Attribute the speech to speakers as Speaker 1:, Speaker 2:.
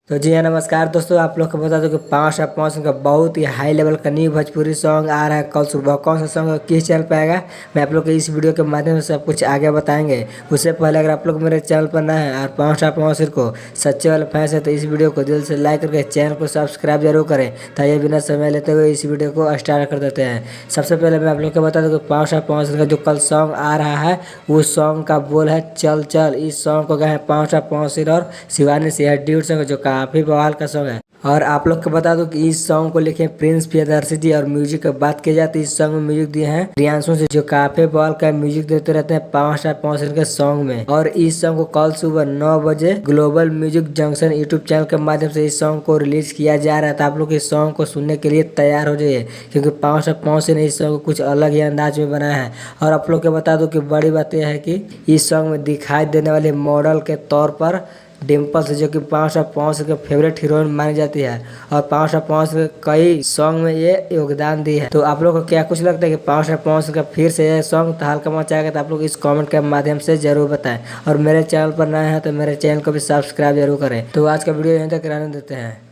Speaker 1: तो जी हाँ, नमस्कार दोस्तों। आप लोग को बता दो कि 5 का बहुत ही हाई लेवल का न्यू भोजपुरी सॉन्ग आ रहा है कल सुबह। कौन सा सॉन्ग किस चैनल पे आएगा, मैं आप लोग को इस वीडियो के माध्यम से सब कुछ आगे बताएंगे। उससे पहले अगर आप लोग मेरे चैनल पर नए हैं और 5 को सच्चे वाले फैंस है तो इस वीडियो को दिल से लाइक करके चैनल को सब्सक्राइब जरूर करें। ताकि बिना समय लेते हुए इस वीडियो को स्टार्ट कर देते हैं। सबसे पहले मैं आप लोग को बता दूँ कि 5 का जो कल सॉन्ग आ रहा है उस सॉन्ग का बोल है चल चल। इस सॉन्ग को गए हैं 5 और शिवानी सिंह ड्यूट सॉन्ग जो काफी बवाल का सॉन्ग है। और आप लोग को बता दूं कि इस सॉन्ग को लिखे प्रिंस प्रियदर्शी जी। और म्यूजिक की बात की जाए तो इस सॉन्ग में म्यूजिक दिए हैं प्रियांशु जी जो काफी बवाल का म्यूजिक देते रहते हैं 5 के सॉन्ग में। और इस सॉन्ग को कल सुबह 9 बजे global music junction YouTube channel के माध्यम से इस सॉन्ग को रिलीज किया जा रहा है। तो आप लोग इस सॉन्ग को सुनने के लिए तैयार हो जाइए, क्योंकि 5 ने इस सॉन्ग को कुछ अलग ही अंदाज में बनाया है। और आप लोग को बता दूं कि बड़ी बात यह है कि इस सॉन्ग में दिखाई देने वाले मॉडल के तौर पर डिम्पल्स जो कि 5 के फेवरेट हीरोइन मानी जाती है। और 5 के कई सॉन्ग में ये योगदान दी है। तो आप लोग को क्या कुछ लगता है कि 5 का फिर से ये सॉन्ग तहलका मचाएगा? तो आप लोग इस कमेंट के माध्यम से जरूर बताएं। और मेरे चैनल पर नए हैं तो मेरे चैनल को भी सब्सक्राइब जरूर करें। तो आज का वीडियो यहीं तक रहने देते हैं।